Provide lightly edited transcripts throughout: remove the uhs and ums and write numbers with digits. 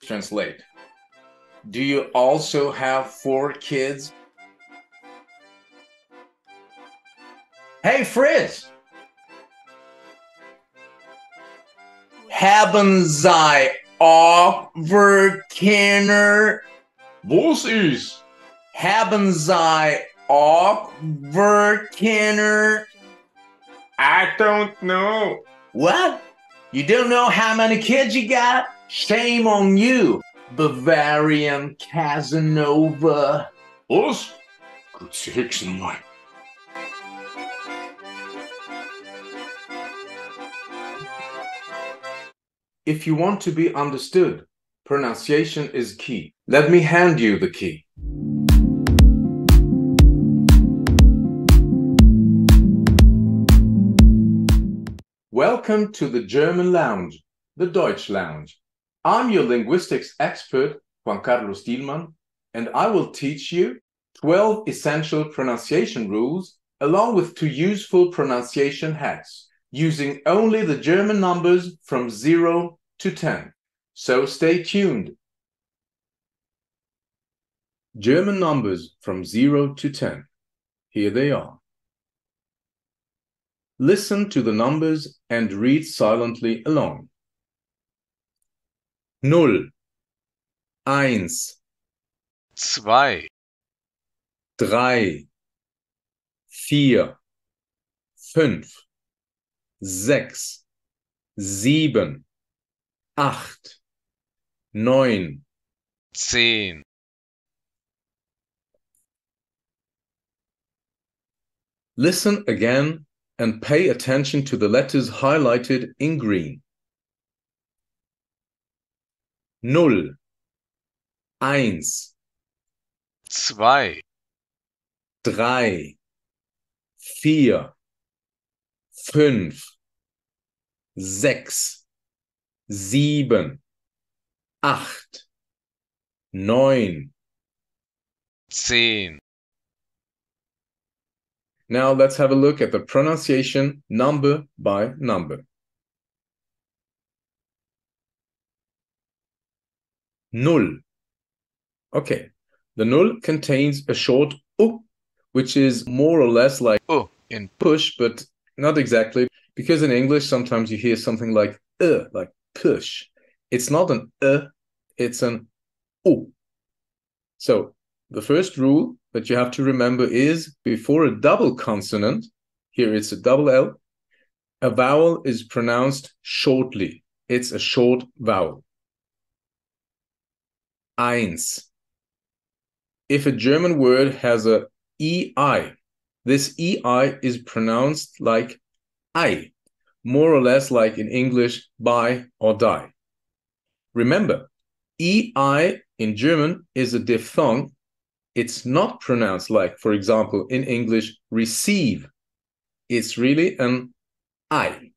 Translate. Do you also have 4 kids? Hey Fritz! Haben Sie auch Kinder? Was ist? Haben Sie auch Kinder? I don't know. What? You don't know how many kids you got? Shame on you, Bavarian Casanova. Was? Gut zu hexen, Mann. If you want to be understood, pronunciation is key. Let me hand you the key. Welcome to the German Lounge, the Deutsch-Lounge. I'm your linguistics expert, Juan Carlos Dielmann, and I will teach you 12 essential pronunciation rules along with 2 useful pronunciation hacks using only the German numbers from 0 to 10. So stay tuned. German numbers from 0 to 10. Here they are. Listen to the numbers and read silently along. 0, 1, 2, 3, 4, 5, 6, 7, 8, 9, 10, Listen again and pay attention to the letters highlighted in green. 0, 1, 2, 3, 4, 5, 6, 7, 8, 9. 10. Now let's have a look at the pronunciation number by number. 0. Okay, the 0 contains a short U, which is more or less like In push, but not exactly, because in English sometimes you hear something like push. It's not an it's an U. So the first rule that you have to remember is before a double consonant, here it's a double L, a vowel is pronounced shortly. It's a short vowel. 1. If a German word has a EI, this EI is pronounced like I, more or less like in English, buy or die. Remember, EI in German is a diphthong. It's not pronounced like, for example, in English, receive. It's really an I.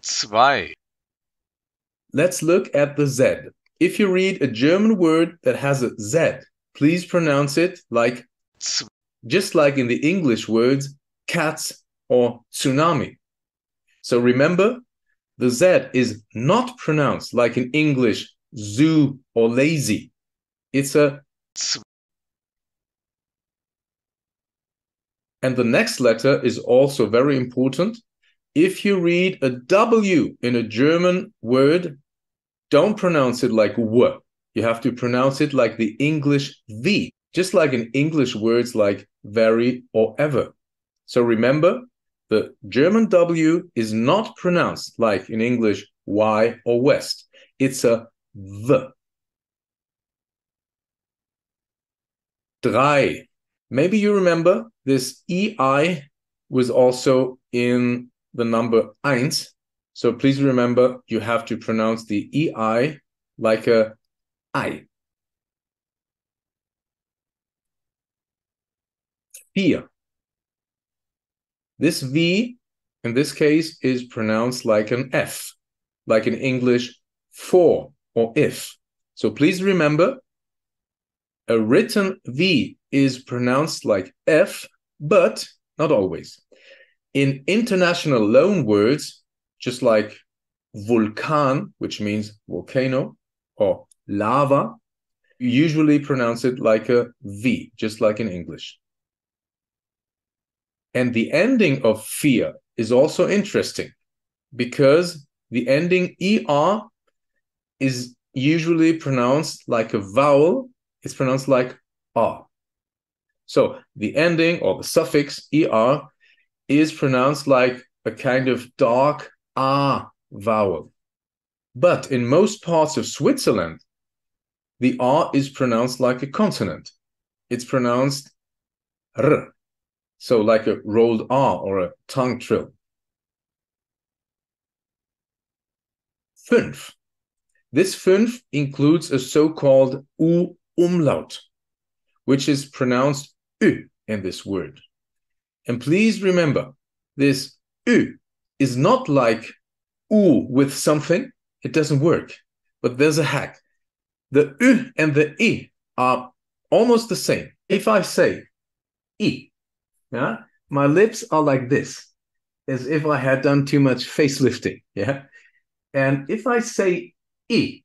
2, Let's look at the Z. If you read a German word that has a Z, please pronounce it like, just like in the English words, cats or tsunami. So remember, the Z is not pronounced like in English, zoo or lazy. It's a and the next letter is also very important. If you read a W in a German word, don't pronounce it like W. You have to pronounce it like the English V, just like in English words like very or ever. So remember, the German W is not pronounced like in English Y or West. It's a V. 3. Maybe you remember this EI was also in the number 1. So please remember, you have to pronounce the EI like a I. 4. This V, in this case, is pronounced like an F, like in English, for or if. So please remember, a written V is pronounced like F, but not always. In international loan words, just like Vulkan, which means volcano, or lava, you usually pronounce it like a V, just like in English. And the ending of fear is also interesting because the ending ER is usually pronounced like a vowel. It's pronounced like R. So the ending or the suffix ER is pronounced like a kind of dark R vowel. But in most parts of Switzerland, the R is pronounced like a consonant. It's pronounced R. So like a rolled R or a tongue trill. 5. This 5 includes a so-called u-umlaut, which is pronounced U in this word. And please remember, this U is not like U with something. It doesn't work. But there's a hack. The U and the I are almost the same. If I say I, yeah, my lips are like this, as if I had done too much facelifting. Yeah. And if I say I,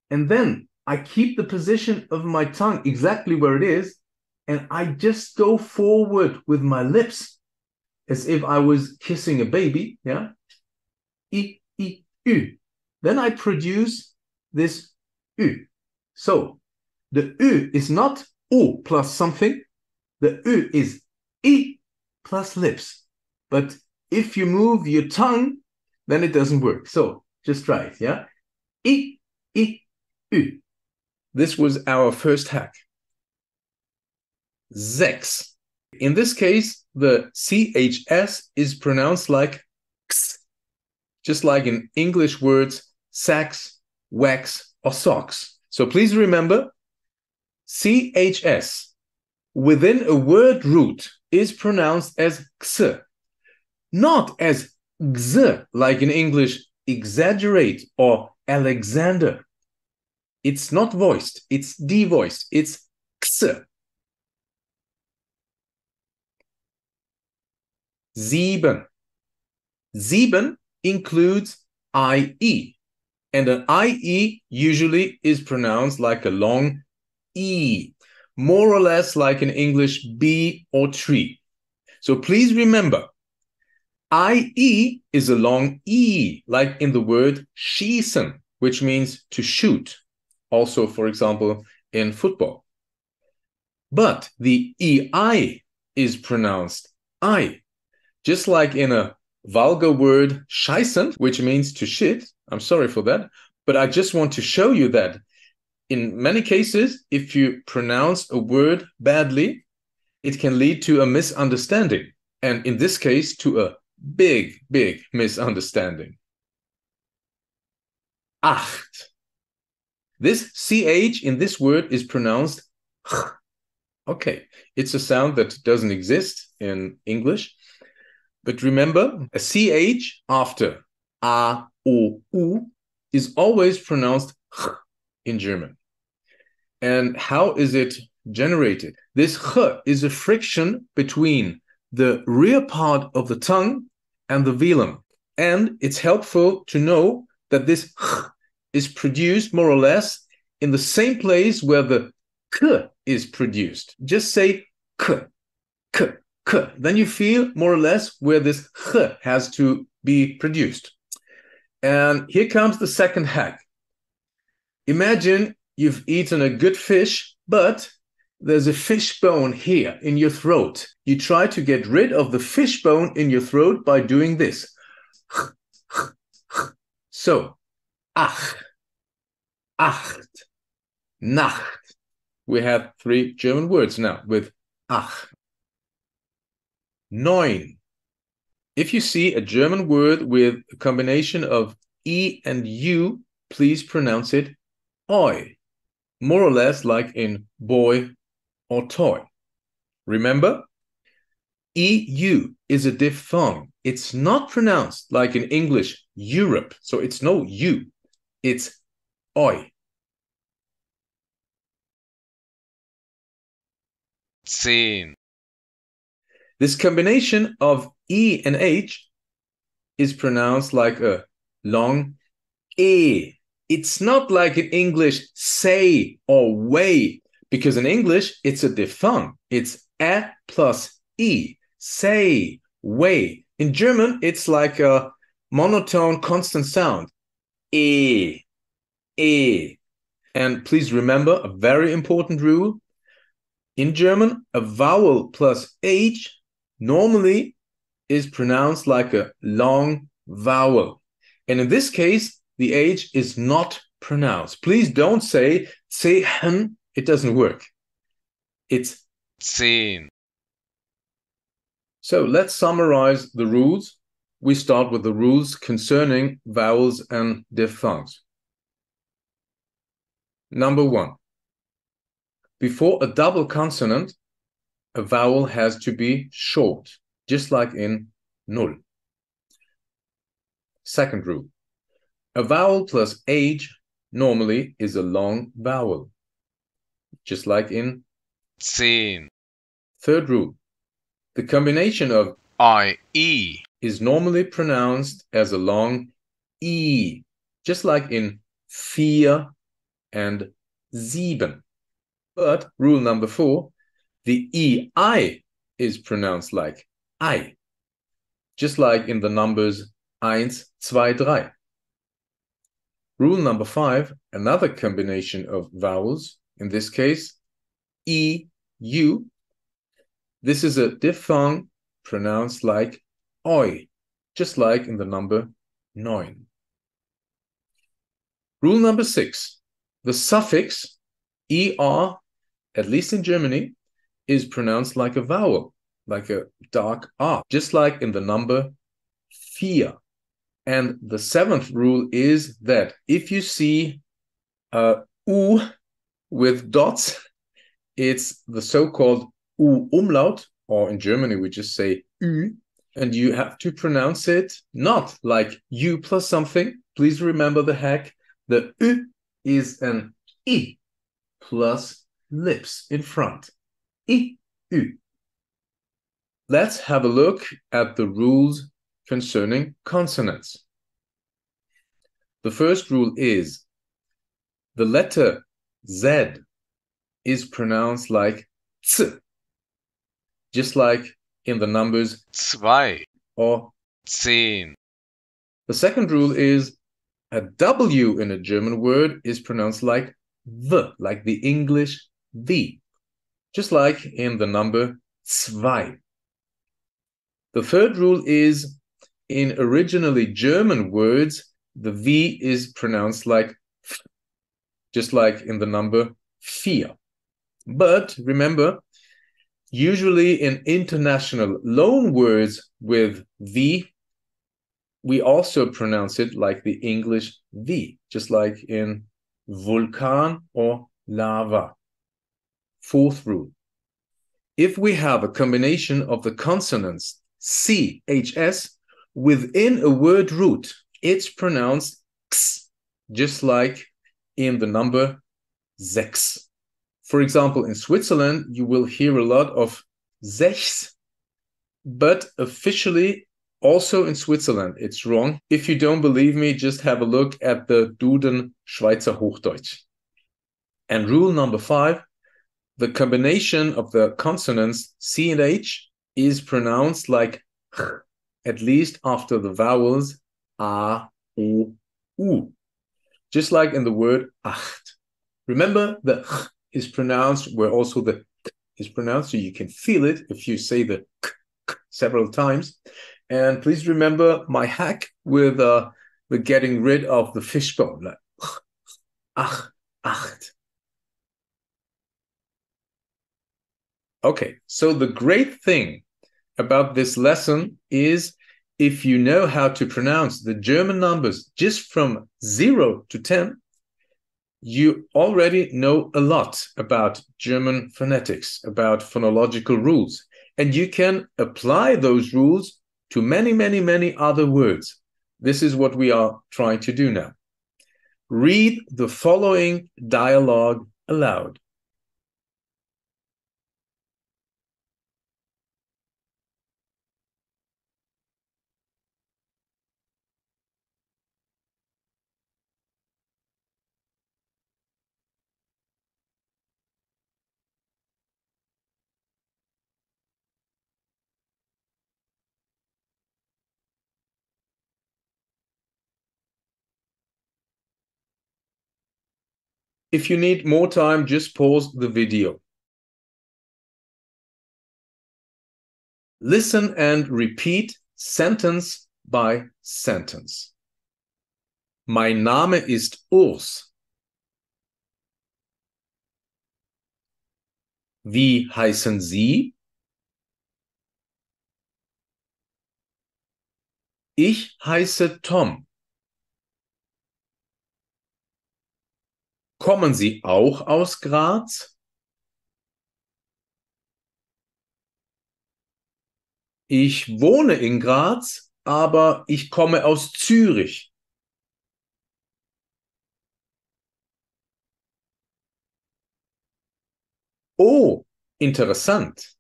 and then I keep the position of my tongue exactly where it is, and I just go forward with my lips as if I was kissing a baby, yeah? I, U. Then I produce this U. So the U is not U plus something. The U is I plus lips. But if you move your tongue, then it doesn't work. So just try it, yeah? I, U. This was our first hack. 6. In this case, the CHS is pronounced like X, just like in English words, sax, wax, or socks. So please remember, CHS within a word root is pronounced as X, not as X, like in English, exaggerate or Alexander. It's not voiced, it's devoiced, it's X. 7. 7 includes IE, and an IE usually is pronounced like a long E, more or less like in English B or tree. So please remember, IE is a long E, like in the word schießen, which means to shoot, also, for example, in football. But the EI is pronounced I, just like in a vulgar word scheißen, which means to shit. I'm sorry for that, but I just want to show you that in many cases, if you pronounce a word badly, it can lead to a misunderstanding, and in this case, to a big misunderstanding. 8. This CH in this word is pronounced ch. Okay, it's a sound that doesn't exist in English. But remember, a CH after A, O, U is always pronounced ch in German. And how is it generated? This ch is a friction between the rear part of the tongue and the velum. And it's helpful to know that this ch is produced more or less in the same place where the k is produced. Just say k, k, k. Then you feel more or less where this ch has to be produced. And here comes the second hack. Imagine you've eaten a good fish, but there's a fish bone here in your throat. You try to get rid of the fish bone in your throat by doing this. So, ach, acht, nacht. We have 3 German words now with ach. 9. If you see a German word with a combination of E and U, please pronounce it oi, more or less like in boy or toy. Remember, EU is a diphthong. It's not pronounced like in English, Europe. So it's no U, it's oi. 10, This combination of E and H is pronounced like a long E. It's not like in English, say or way, because in English, it's a diphthong. It's a plus e. Say, way. In German, it's like a monotone constant sound. E. E. And please remember a very important rule. In German, a vowel plus h normally is pronounced like a long vowel. And in this case, the H is not pronounced. Please don't say zehn. It doesn't work. It's 10, so let's summarize the rules. We start with the rules concerning vowels and diphthongs. Number 1. Before a double consonant, a vowel has to be short, just like in null. Second rule. A vowel plus H normally is a long vowel, just like in 10, third rule. The combination of I-E, is normally pronounced as a long E, just like in vier and sieben. But rule number 4, the EI is pronounced like I, just like in the numbers 1, 2, 3. Rule number 5, another combination of vowels, in this case, E, U. This is a diphthong pronounced like oi, just like in the number 9. Rule number 6, the suffix er, at least in Germany, is pronounced like a vowel, like a dark R, just like in the number 4. And the 7th rule is that if you see a U with dots, it's the so-called u-umlaut, or in Germany we just say ü, and you have to pronounce it not like u plus something. Please remember the hack. The ü is an I plus lips in front. I, ü. Let's have a look at the rules concerning consonants. The first rule is the letter Z is pronounced like ts, just like in the numbers 2, or 10, the second rule is a W in a German word is pronounced like the, like the English the, just like in the number zwei. The third rule is in originally German words, the V is pronounced like f, just like in the number vier. But remember, usually in international loan words with V, we also pronounce it like the English V, just like in vulkan or lava. Fourth rule. If we have a combination of the consonants C, H, S within a word root, it's pronounced x, just like in the number 6. For example, in Switzerland, you will hear a lot of sechs, but officially also in Switzerland, it's wrong. If you don't believe me, just have a look at the Duden Schweizer Hochdeutsch. And rule number 5, the combination of the consonants C and H is pronounced like ch, at least after the vowels A, O, U, just like in the word acht. Remember, the ch is pronounced where also the k is pronounced, so you can feel it if you say the k, k several times. And please remember my hack with getting rid of the fishbone, like ach, acht. Okay, so the great thing about this lesson is if you know how to pronounce the German numbers just from 0 to 10, you already know a lot about German phonetics, about phonological rules, and you can apply those rules to many, many, many other words. This is what we are trying to do now. Read the following dialogue aloud. If you need more time, just pause the video. Listen and repeat sentence by sentence. Mein Name ist Urs. Wie heißen Sie? Ich heiße Tom. Kommen Sie auch aus Graz? Ich wohne in Graz, aber ich komme aus Zürich. Oh, interessant.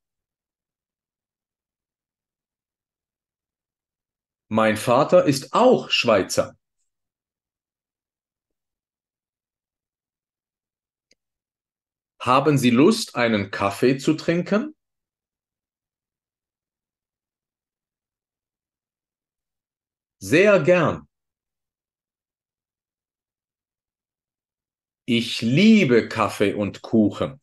Mein Vater ist auch Schweizer. Haben Sie Lust, einen Kaffee zu trinken? Sehr gern. Ich liebe Kaffee und Kuchen.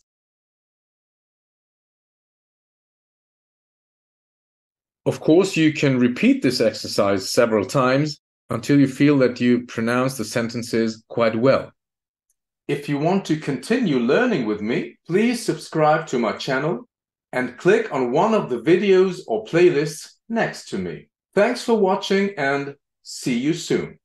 Of course, you can repeat this exercise several times until you feel that you pronounce the sentences quite well. If you want to continue learning with me, please subscribe to my channel and click on one of the videos or playlists next to me. Thanks for watching and see you soon.